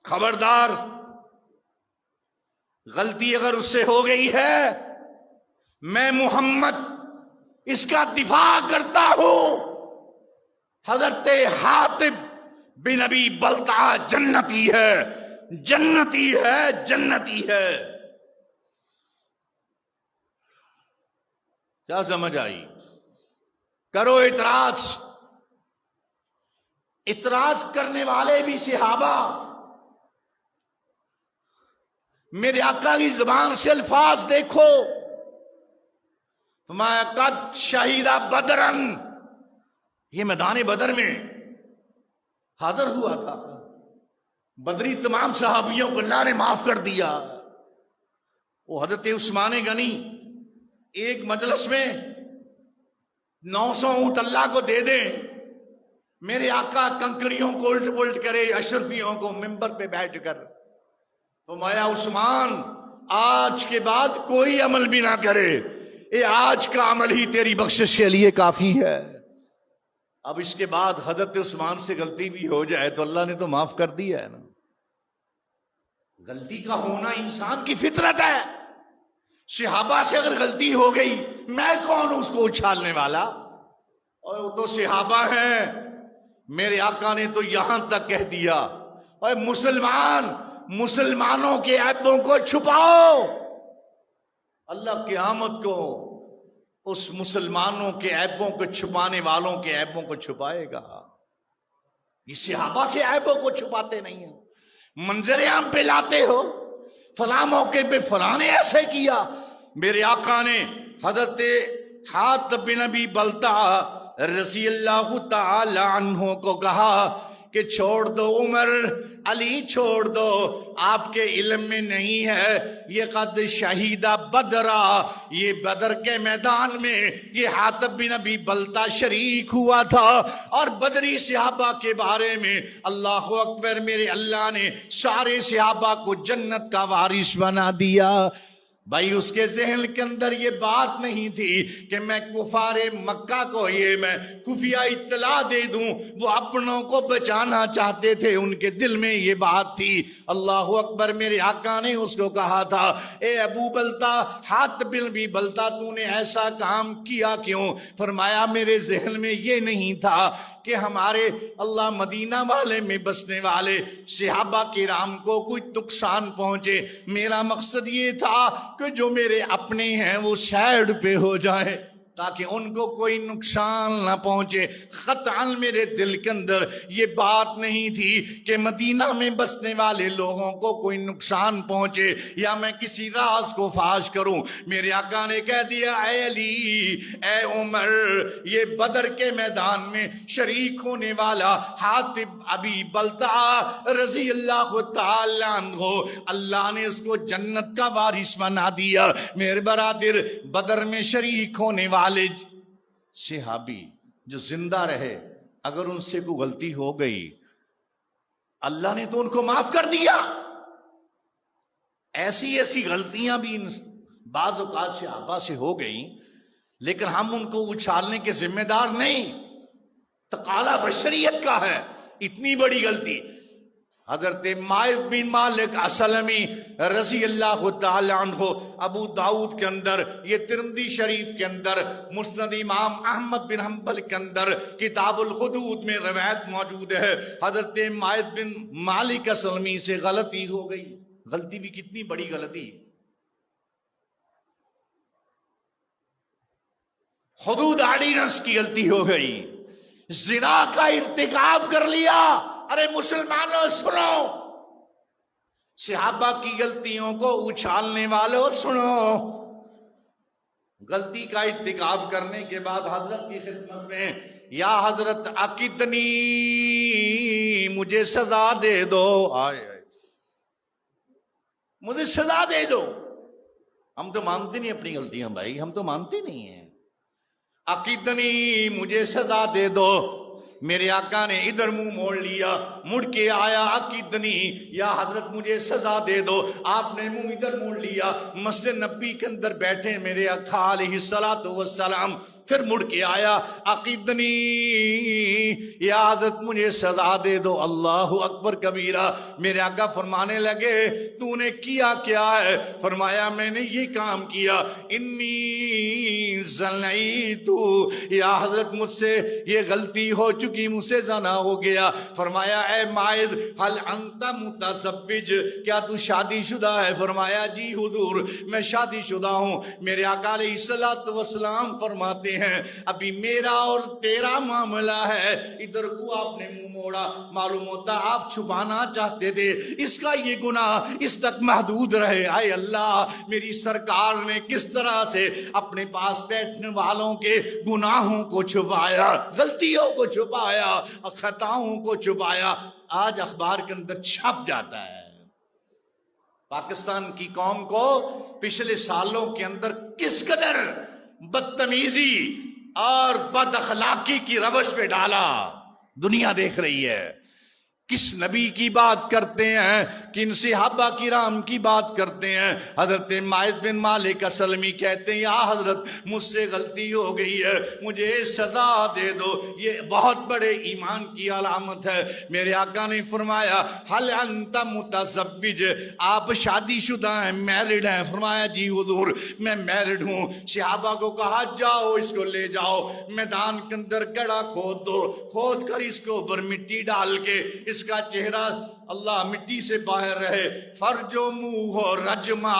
خبردار، غلطی اگر اس سے ہو گئی ہے، میں محمد اس کا دفاع کرتا ہوں۔ حضرت حاطب بن ابی بلتع جنتی ہے، جنتی ہے، جنتی ہے۔ کیا سمجھ آئی؟ کرو اعتراض۔ اعتراض کرنے والے بھی صحابہ، میرے آقا کی زبان سے الفاظ دیکھو، فرمایا قد شہید بدرن، یہ میدان بدر میں حاضر ہوا تھا۔ بدری تمام صحابیوں کو اللہ نے معاف کر دیا۔ وہ حضرت عثمان غنی ایک مجلس میں 900 اونٹ اللہ کو دے دیں، میرے آقا کنکریوں کو الٹ پلٹ کرے، اشرفیوں کو ممبر پہ بیٹھ کر، تو مایا عثمان آج کے بعد کوئی عمل بھی نہ کرے، یہ آج کا عمل ہی تیری بخشش کے لیے کافی ہے۔ اب اس کے بعد حضرت عثمان سے غلطی بھی ہو جائے تو اللہ نے تو معاف کر دیا ہے نا۔ غلطی کا ہونا انسان کی فطرت ہے۔ صحابہ سے اگر غلطی ہو گئی، میں کون ہوں اس کو اچھالنے والا؟ اور وہ تو صحابہ ہیں، میرے آقا نے تو یہاں تک کہہ دیا، اور مسلمانوں کے عیبوں کو چھپاؤ، اللہ قیامت کو اس مسلمانوں کے عیبوں کو چھپانے والوں کے عیبوں کو چھپائے گا۔ یہ صحابہ کے عیبوں کو چھپاتے نہیں ہیں، منظر عام پہ لاتے ہو، فلاں موقع پہ فلاں نے ایسے کیا۔ میرے آقا نے حضرت حاطب بن ابی بلتع رضی اللہ تعالی عنہ کو کہا کہ چھوڑ دو عمر، علی چھوڑ دو، آپ کے علم میں نہیں ہے، یہ قد شہیدہ بدرا، یہ بدر کے میدان میں یہ حاطب بن ابی بلتع شریک ہوا تھا۔ اور بدری صحابہ کے بارے میں اللہ اکبر، میرے اللہ نے سارے صحابہ کو جنت کا وارث بنا دیا۔ بھائی اس کے ذہن کے اندر یہ بات نہیں تھی کہ میں کفار مکہ کو یہ میں خفیہ اطلاع دے دوں، وہ اپنوں کو بچانا چاہتے تھے، ان کے دل میں یہ بات تھی۔ اللہ اکبر، میرے آقا نے اس کو کہا تھا، اے ابو بلتع، حاطب بن ابی بلتع، تو نے ایسا کام کیا کیوں؟ فرمایا میرے ذہن میں یہ نہیں تھا کہ ہمارے اللہ مدینہ والے میں بسنے والے صحابہ کرام کو کوئی نقصان پہنچے، میرا مقصد یہ تھا کہ جو میرے اپنے ہیں وہ سائیڈ پہ ہو جائیں تاکہ ان کو کوئی نقصان نہ پہنچے۔ قطعاً میرے دل کے اندر یہ بات نہیں تھی کہ مدینہ میں بسنے والے لوگوں کو کوئی نقصان پہنچے یا میں کسی راز کو فاش کروں۔ میرے آقا نے کہہ دیا، اے علی، اے عمر، یہ بدر کے میدان میں شریک ہونے والا حاطب ابی بلتع رضی اللہ تعالی عنہ، اللہ نے اس کو جنت کا وارث بنا دیا۔ میرے برادر، بدر میں شریک ہونے والے صحابی جو زندہ رہے، اگر ان سے کوئی غلطی ہو گئی، اللہ نے تو ان کو معاف کر دیا۔ ایسی غلطیاں بھی بعض اوقات صحابہ سے ہو گئیں، لیکن ہم ان کو اچھالنے کے ذمہ دار نہیں، تقاضا بشریت کا ہے۔ اتنی بڑی غلطی حضرت ماعز بن مالک اسلمی رضی اللہ تعالی عنہ، ابو داؤد کے اندر، یہ ترمذی شریف کے اندر، مسند امام احمد بن حنبل کے اندر کتاب الحدود میں روایت موجود ہے، حضرت ماعز بن مالک اسلمی سے غلطی ہو گئی۔ غلطی بھی کتنی بڑی غلطی، حدود آرڈیننس کی غلطی ہو گئی، زنا کا ارتکاب کر لیا۔ ارے مسلمانوں سنو، صحابہ کی غلطیوں کو اچھالنے والوں سنو، غلطی کا ارتکاب کرنے کے بعد حضرت کی خدمت میں، یا حضرت عقیدنی، مجھے سزا دے دو، مجھے سزا دے دو۔ ہم تو مانتے نہیں اپنی غلطیاں بھائی، ہم تو مانتے نہیں ہیں۔ عقیدنی، مجھے سزا دے دو۔ میرے آقا نے ادھر منہ موڑ لیا، مڑ کے آیا عقیدنی یا حضرت مجھے سزا دے دو، آپ نے منہ ادھر موڑ لیا، مسجد نبی کے اندر بیٹھے میرے آقا علیہ السلام، پھر مڑ کے آیا عقیدنی یا حضرت مجھے سزا دے دو، اللہ اکبر کبیرہ۔ میرے آقا فرمانے لگے تو نے کیا کیا ہے؟ فرمایا میں نے یہ کام کیا، انی زنیت، یا حضرت مجھ سے یہ غلطی ہو چکی، مجھ سے زنا ہو گیا۔ فرمایا اے ماعز هل انت متزوج، کیا تو شادی شدہ ہے؟ فرمایا جی حضور میں شادی شدہ ہوں۔ میرے آقا علیہ السلام فرماتے ہیں ابھی میرا اور تیرا معاملہ ہے، ادھر کو آپ نے منہ موڑا، معلوم ہوتا آپ چھپانا چاہتے تھے، اس کا یہ گناہ اس تک محدود رہے۔ اے اللہ، میری سرکار نے کس طرح سے اپنے پاس بیٹھنے والوں کے گناہوں کو چھپایا، غلطیوں کو چھپایا، خطاؤں کو چھپایا، آج اخبار کے اندر چھپ جاتا ہے۔ پاکستان کی قوم کو پچھلے سالوں کے اندر کس قدر بدتمیزی اور بد اخلاقی کی روش پہ ڈالا، دنیا دیکھ رہی ہے۔ کس نبی کی بات کرتے ہیں، کن صحابہ کرام کی بات کرتے ہیں۔ حضرت ماعز بن مالک اسلمی کہتے ہیں یا حضرت مجھ سے غلطی ہو گئی ہے، مجھے سزا دے دو۔ یہ بہت بڑے ایمان کی علامت ہے۔ میرے آقا نے فرمایا حل انت متزوج، آپ شادی شدہ ہیں، میرڈ ہیں؟ فرمایا جی حضور میں میرڈ ہوں۔ صحابہ کو کہا جاؤ اس کو لے جاؤ میدان کے اندر گڑھا کھود دو، کھود کر اس کو اوپر مٹی ڈال کے اس کا چہرہ اللہ مٹی سے باہر رہے، فرج و منہ ہو رجما،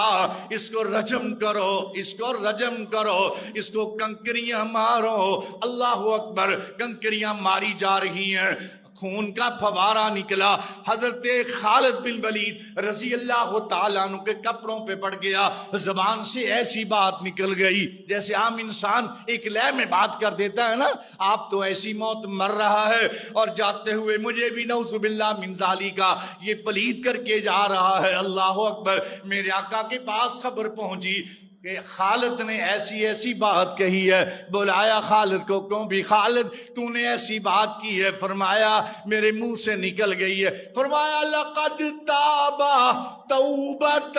اس کو رجم کرو، اس کو رجم کرو، اس کو کنکریاں مارو۔ اللہ اکبر، کنکریاں ماری جا رہی ہیں، خون کا فوارہ نکلا۔ حضرت خالد بن ولید رضی اللہ تعالیٰ عنہ کے کپڑوں پہ پڑ گیا، زبان سے ایسی بات نکل گئی جیسے عام انسان ایک لے میں بات کر دیتا ہے نا، آپ تو ایسی موت مر رہا ہے اور جاتے ہوئے مجھے بھی نعوذ باللہ من ذالک یہ پلید کر کے جا رہا ہے۔ اللہ اکبر، میرے آقا کے پاس خبر پہنچی کہ خالد نے ایسی ایسی بات کہی ہے۔ بلایا خالد کو، کیوں بھی خالد تو نے ایسی بات کی ہے؟ فرمایا میرے منہ سے نکل گئی ہے۔ فرمایا لقد تاب توبۃ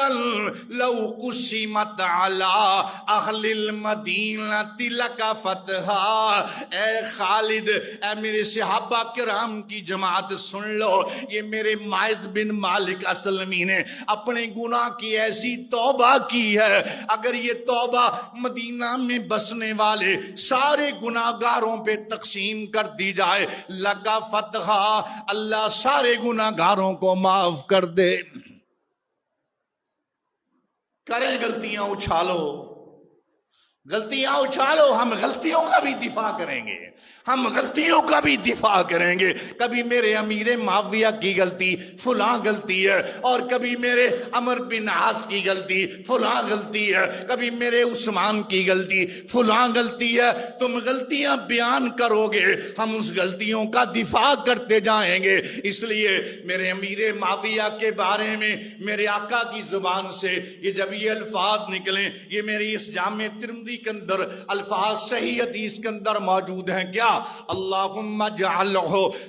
لو قسمت علی اہل المدینۃ لک فتحا۔ اے خالد، اے میرے صحابہ کرام کی جماعت سن لو، یہ میرے ماعز بن مالک اسلمی نے اپنے گناہ کی ایسی توبہ کی ہے، اگر یہ توبہ مدینہ میں بسنے والے سارے گناہگاروں پہ تقسیم کر دی جائے، لگا فتح، اللہ سارے گناہگاروں کو معاف کر دے۔ کریں غلطیاں اچھالو، غلطیاں اچھالو، ہم غلطیوں کا بھی دفاع کریں گے، ہم غلطیوں کا بھی دفاع کریں گے۔ کبھی میرے امیر معاویہ کی غلطی فلاں غلطی ہے، اور کبھی میرے عمر بن عاص کی غلطی فلاں غلطی ہے، کبھی میرے عثمان کی غلطی فلاں غلطی ہے۔ تم غلطیاں بیان کرو گے، ہم اس غلطیوں کا دفاع کرتے جائیں گے۔ اس لیے میرے امیر معاویہ کے بارے میں میرے آقا کی زبان سے یہ جب یہ الفاظ نکلیں، یہ میری اس جامع ترمذی کے اندر الفاظ صحیح حدیث کے اندر موجود ہیں، کیا اللہم اجعلہ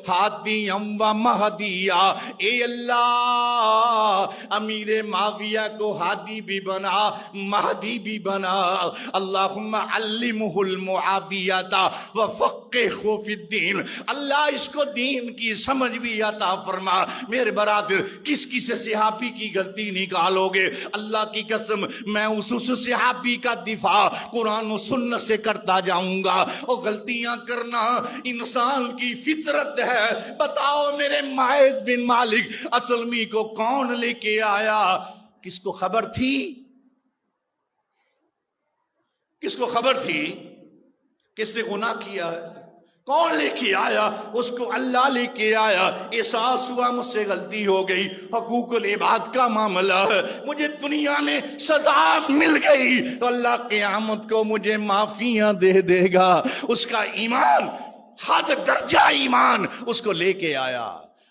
ہادیا و مہدیا، اے اللہ امیر معاویہ کو ہادی بھی بنا، مہدی بھی بنا۔ اللہم علمہ المعاویۃ وفقہہ فی الدین، اللہ اس کو دین کی سمجھ بھی عطا فرما۔ میرے برادر، کس کس صحابی کی غلطی نکالو گے؟ اللہ کی قسم میں اس صحابی کا دفاع قرآن و سنت سے کرتا جاؤں گا۔ اور غلطیاں کرنا انسان کی فطرت ہے۔ بتاؤ میرے ماعز بن مالک اسلمی کو کون لے کے آیا؟ کس کو خبر تھی؟ کس کو خبر تھی کس نے گناہ کیا ہے؟ کون لے کے آیا؟ اس کو اللہ لے کے آیا۔ احساس ہوا مجھ سے غلطی ہو گئی، حقوق العباد کا معاملہ ہے، مجھے دنیا میں سزا مل گئی تو اللہ قیامت کو مجھے معافیاں دے دے گا۔ اس کا ایمان، حد درجہ ایمان اس کو لے کے آیا،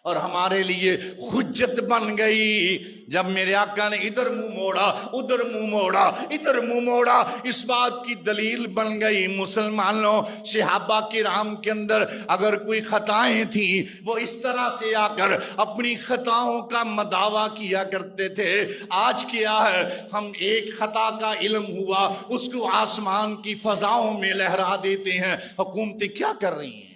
اور ہمارے لیے حجت بن گئی. جب میرے آقا نے ادھر منہ موڑا ادھر منہ موڑا ادھر منہ موڑا، اس بات کی دلیل بن گئی مسلمانوں صحابہ کرام کے اندر اگر کوئی خطائیں تھیں وہ اس طرح سے آ کر اپنی خطاؤں کا مداوع کیا کرتے تھے. آج کیا ہے، ہم ایک خطا کا علم ہوا اس کو آسمان کی فضاؤں میں لہرا دیتے ہیں. حکومتیں کیا کر رہی ہیں؟